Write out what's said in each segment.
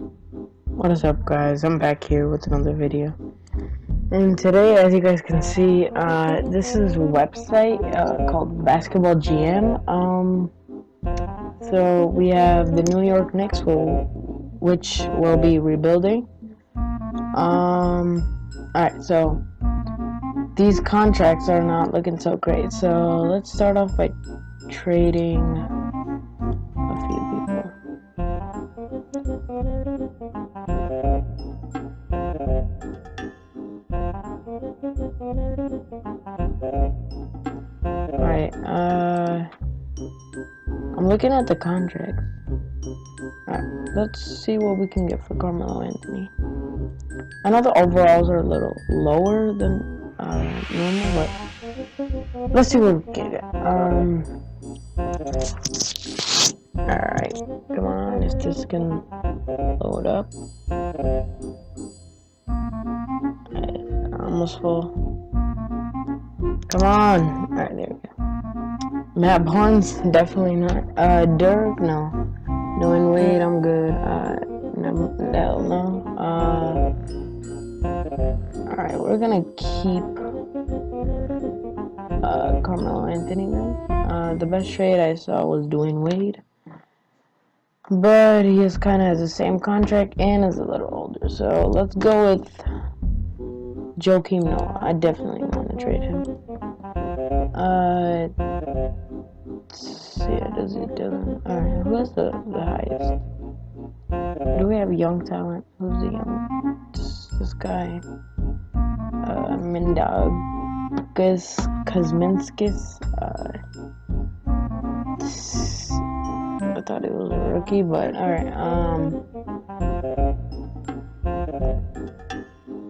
What is up, guys? I'm back here with another video. And today, as you guys can see, this is a website called Basketball GM. So we have the New York Knicks, which will be rebuilding. Alright, so these contracts are not looking so great. So let's start off by trading a few people. Alright, I'm looking at the contracts. Alright, let's see what we can get for Carmelo Anthony. I know the overalls are a little lower than normal, but let's see what we can get. Alright, come on, is this gonna load up? Almost full. Come on! Alright, there we go. Matt Barnes, definitely not. Dirk, no. Dwayne Wade, I'm good. Hell no. Alright, we're gonna keep Carmelo Anthony then. The best trade I saw was Dwayne Wade. But he is kind of has the same contract and is a little older. So let's go with Joakim Noah. I definitely want to trade him. Let's see, alright, who has the highest? Do we have young talent? Who's the young? This guy. Mindaugas Kuzminskis. I thought it was a rookie, but alright.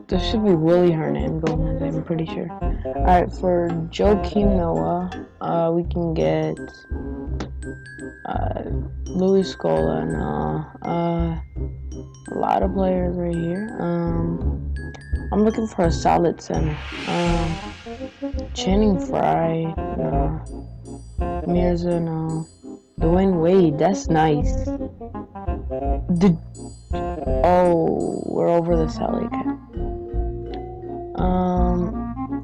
This should be Willie Hernangomez, I'm pretty sure. Alright, for Joakim Noah, we can get Louis Scola. No, a lot of players right here. I'm looking for a solid center. Channing Frye, no. Mirza, no. Dwayne Wade, that's nice. We're over the salary cap.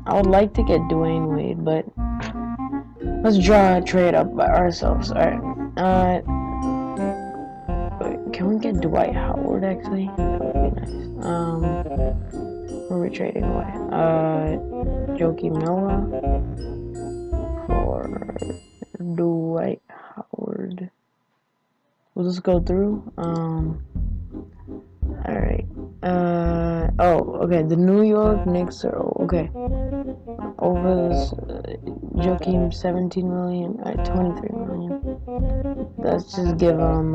I would like to get Dwayne Wade, but let's draw a trade up by ourselves. Alright. Can we get Dwight Howard actually? That would be nice. Where are we trading away? Joakim Noah for Dwight Howard. Will this go through? Alright. Okay. The New York Knicks are okay. Over this, Joakim 17 million, 23 million. Let's just give him,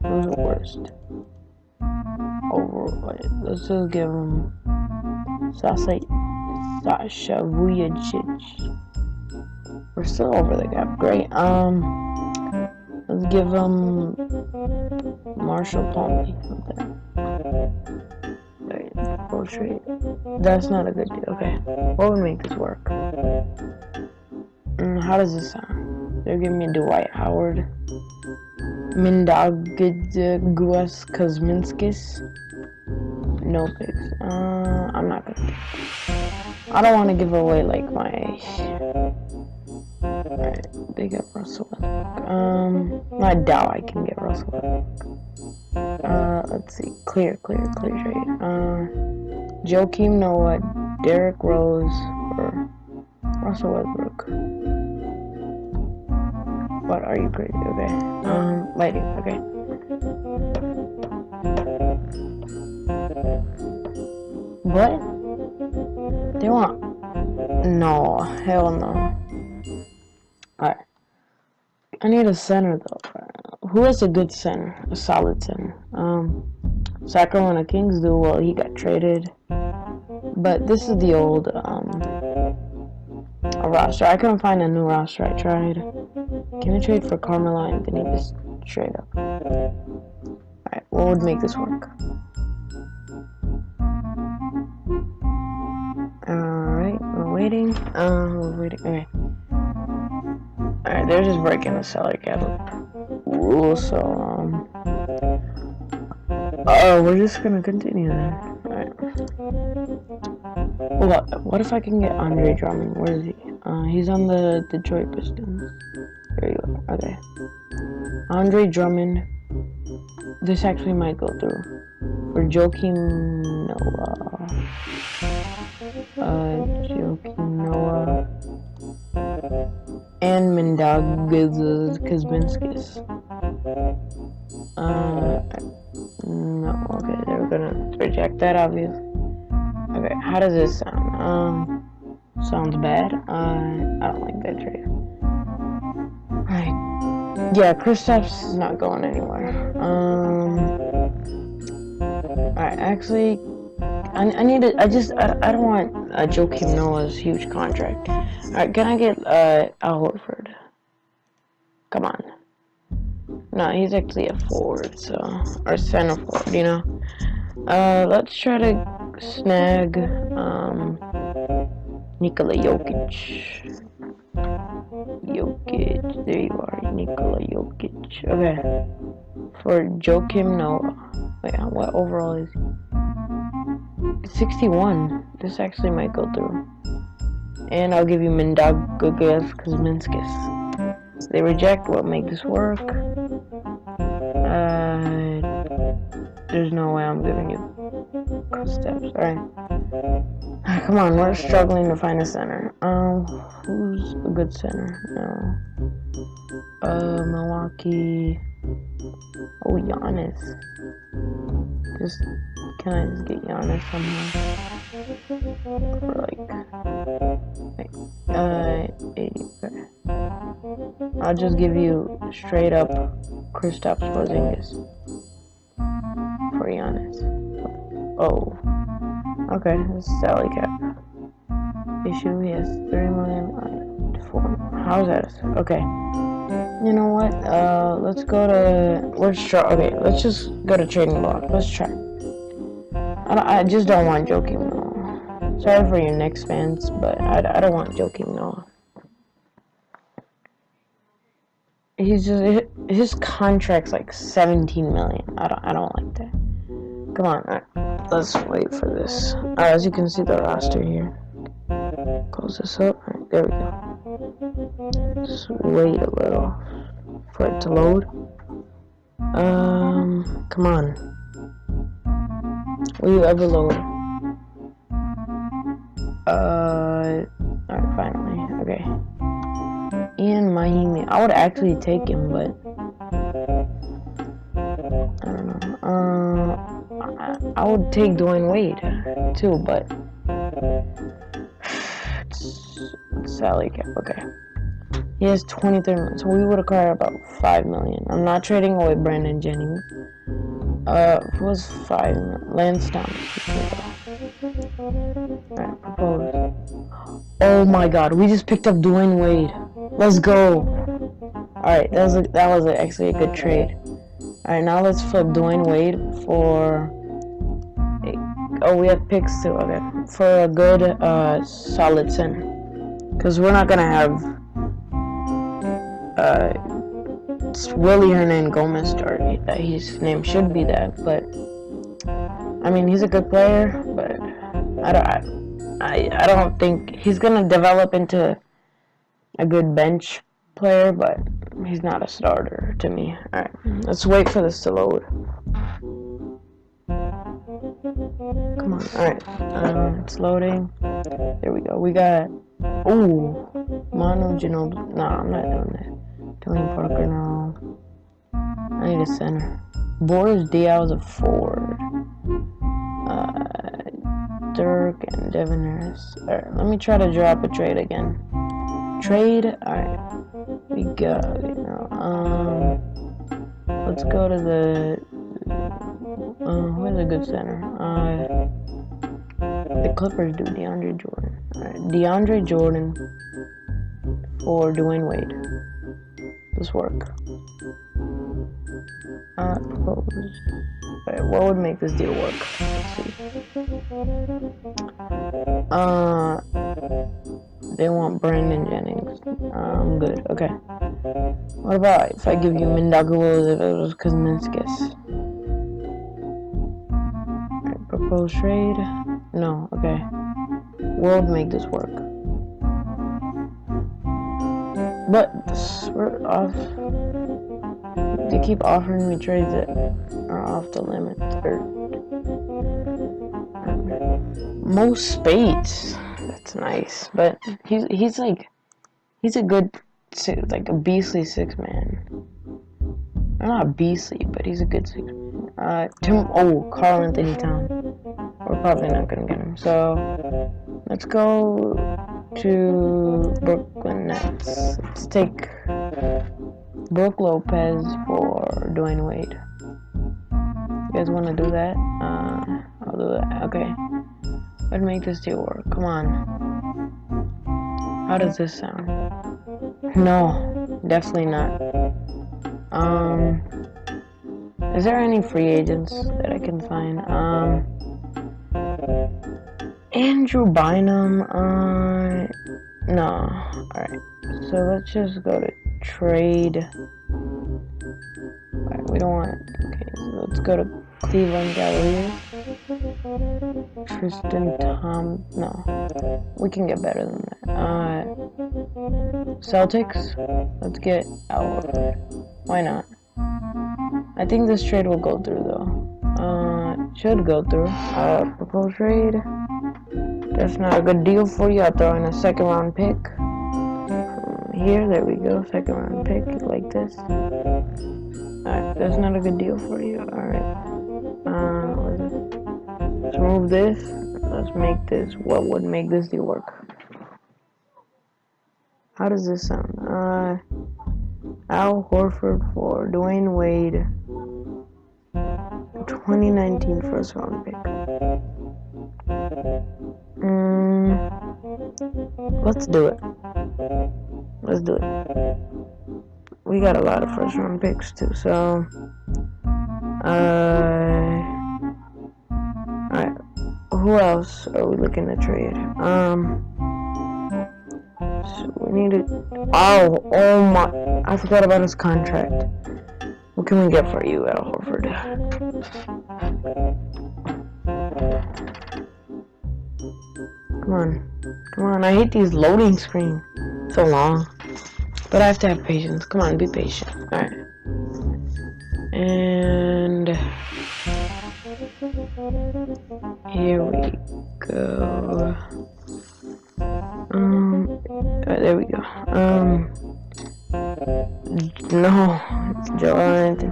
who's the worst? Let's just give him Sasha Vujacic. We're still over the gap. Great. Let's give him Marshall Plumlee. Full trade. That's not a good deal. Okay. What would make this work? How does this sound? They're giving me Dwight Howard. Mindaugas Kuzminskis. No picks. I'm not gonna. I don't want to give away like my. Alright, they got Russell Westbrook. I doubt I can get Russell Westbrook. Let's see. Clear trade. Joakim Noah, Derrick Rose, or Russell Westbrook. What, are you crazy? Okay. Lighting, okay. What? They want... No, hell no. Alright. I need a center though. Who has a good center? A solid center? Sacramento Kings do. Well, he got traded. But this is the old a roster. I couldn't find a new roster. I tried. Can we trade for Carmelo Anthony just straight up? Alright, what would make this work? Alright, we're waiting. Okay. Alright, they're just breaking the salary cap rule, so Oh, we're just gonna continue then. Alright. What if I can get Andre Drummond? Where is he? He's on the Detroit Pistons. There you go. Okay. Andre Drummond. This actually might go through. For Joakim Noah. Joakim Noah. And Kuzminskis. No, okay, they're gonna reject that, obviously. Okay, how does this sound? Sounds bad. I don't like that trade. Alright. Yeah, Kristaps is not going anywhere. Alright, actually, I don't want Joakim Noah's huge contract. Alright, can I get Al Horford? Come on. No, he's actually a forward, so, or center forward, you know. Let's try to snag Nikola Jokic. There you are, Nikola Jokic. Okay. For Joakim Noah. Wait, what overall is he? 61. This actually might go through. And I'll give you Kuzminskis. They reject. We'll make this work. There's no way I'm giving you steps. Alright. Come on, we're struggling to find a center. Who's a good center? No. Milwaukee. Oh, Giannis. Can I just get Giannis somehow? For like 80. Okay. I'll just give you straight up Kristaps Porzingis for Giannis. Oh. Okay, this is salary cap issue. He has 3 million. 4. How's that? Okay. You know what? Let's go to. Okay, let's just go to trading block. Let's try. I just don't want Joakim Noah. Sorry for your Knicks fans, but I don't want Joakim Noah. His contract's like 17 million. I don't like that. Come on, right, let's wait for this. As you can see the roster here. Close this up. Right, there we go. Just wait a little for it to load. Come on. Will you ever load? Alright, finally. Okay. Ian Mahimi. I would actually take him, but I don't know. I would take Dwayne Wade too, but it's salary cap. Okay. He has 23 million, so we would acquire about 5 million. I'm not trading away Brandon Jennings. It was 5 million. Lance Thomas. Alright, propose. Oh my god, we just picked up Dwayne Wade. Let's go. Alright, that was actually a good trade. Alright, now let's flip Dwayne Wade for. Oh, we have picks too. Okay, for a good, solid center. Because we're not gonna have Willie Hernan Gomez start. His name should be that, but I mean he's a good player, but I don't think he's gonna develop into a good bench player, but he's not a starter to me. Alright, let's wait for this to load. Come on, alright, it's loading. There we go. We got, ooh, Manu Ginobili. Nah, I'm not doing that. Tony Parker, no. I need a center. Boris Diaw's a forward. Dirk and Devin Harris. Alright, let me try to drop a trade again. Trade? Alright. We go, you know. Let's go to the. Who's a good center? The Clippers do DeAndre Jordan. Alright, DeAndre Jordan for Dwayne Wade. This work. Propose. Alright, what would make this deal work? Let's see. They want Brandon Jennings. I'm good. Okay. What about if I give you Mindagul if it was Kuzminskis? Propose trade? No, okay. We'll make this work. But we're off. They keep offering me trades that are off the limit. Most spades. That's nice. But he's a good, like a beastly 6-man. Not beastly, but he's a good 6-man. Carl Anthony Towns. We're probably not gonna get him. So let's go to Brooklyn Nets. Let's take Brook Lopez for Dwayne Wade. You guys want to do that? I'll do that. Okay. Let's make this deal work. Come on. How does this sound? No, definitely not. Is there any free agents that I can find? Andrew Bynum. No. Alright. So let's just go to trade. Alright, we don't want it. Okay, so let's go to Cleveland Cavaliers. Tristan Tom. No. We can get better than that. Celtics. Let's get Al Horford. Why not? I think this trade will go through though. Should go through. Proposed trade. That's not a good deal for you. I'll throw in a 2nd round pick. From here, there we go. 2nd round pick like this. Alright, that's not a good deal for you. Alright. Let's move this. Let's make this. What would make this deal work? How does this sound? Al Horford for Dwayne Wade. 2019 1st round pick. Let's do it. Let's do it. We got a lot of 1st round picks too, so alright. Who else are we looking to trade? So we need to. Oh my! I forgot about his contract. What can we get for you, Al Horford? Come on! I hate these loading screens. So long, but I have to have patience. Come on, be patient. All right. And here we go. There we go. No, Jonathan.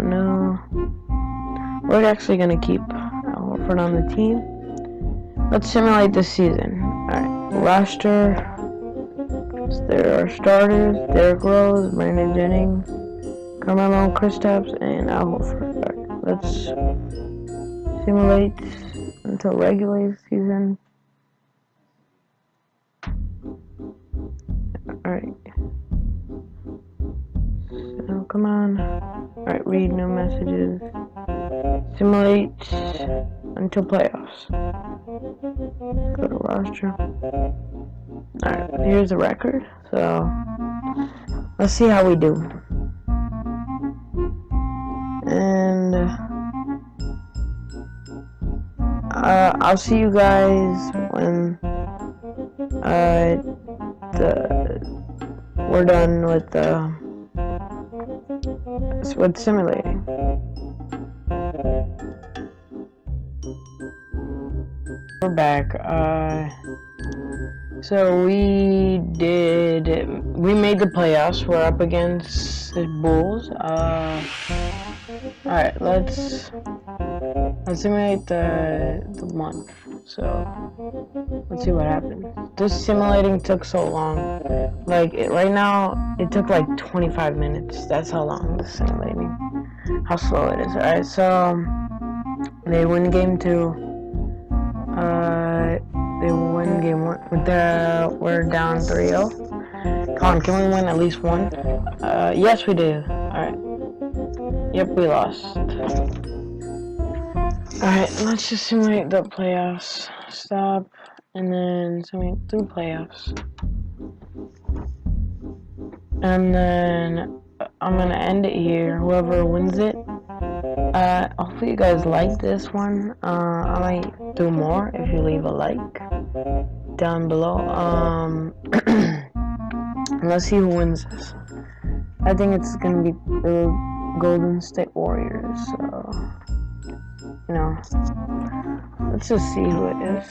No. We're actually gonna keep Al Horford on the team. Let's simulate this season. Alright, roster. There are starters: Derrick Rose, Brandon Jennings, Carmelo, Kristaps, and Al Horford. Alright, let's simulate until regular season. Alright. So, come on. Alright, read new messages. Simulate until playoffs. Go to roster. Alright, here's the record. So, let's see how we do. And I'll see you guys when we're done with simulating. We're back. So we made the playoffs. We're up against the Bulls. Alright, let's simulate the month. So let's see what happens. This simulating took so long. Like right now, it took like 25 minutes. That's how long the simulating. How slow it is. Alright, so they win game 2. They win game 1. We're down 3-0. Come on, can we win at least one? Yes, we do. Alright. Yep, we lost. Alright, let's just simulate the playoffs. Stop. And then simulate through playoffs. And then I'm gonna end it here. Whoever wins it Hopefully you guys like this one. I might do more if you leave a like down below. Let's see who wins this. I think it's gonna be the Golden State Warriors. So, you know, let's just see who it is.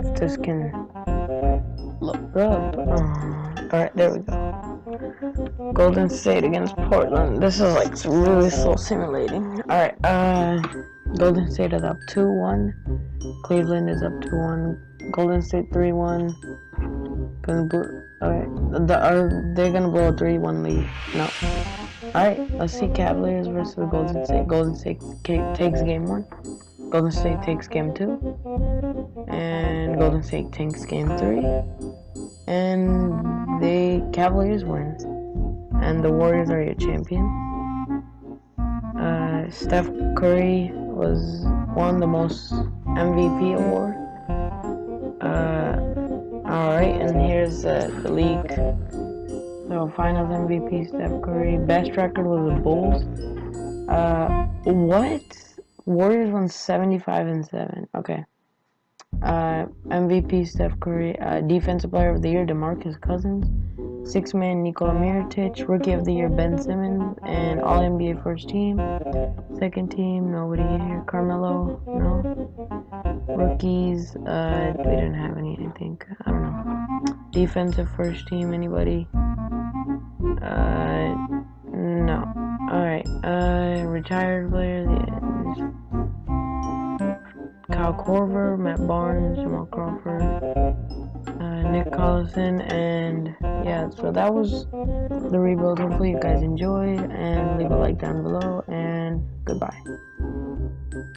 If this can look up. Alright, there we go. Golden State against Portland. This is like really slow simulating. Alright, Golden State is up 2-1. Cleveland is up 2-1. Golden State 3-1. Alright, they're gonna blow a 3-1 lead. No. Alright, let's see Cavaliers versus Golden State. Golden State takes game 1. Golden State takes game 2. And Golden State takes game 3. And the Cavaliers win. And the Warriors are your champion. Steph Curry won the most MVP award. Alright, and here's the league. So Finals MVP Steph Curry. Best record was the Bulls. What? Warriors won 75-7. Okay. MVP Steph Curry. Defensive Player of the Year DeMarcus Cousins. Sixth Man Nikola Mirotic. Rookie of the Year Ben Simmons. And All NBA First Team. Second team, nobody here. Carmelo, no. Rookies, we didn't have any, I think. I don't know. Defensive First Team, anybody? No. Alright, retired players, yeah. Kyle Korver, Matt Barnes, Jamal Crawford, Nick Collison, and yeah, so that was the rebuild. Hopefully you guys enjoyed, and leave a like down below, and goodbye.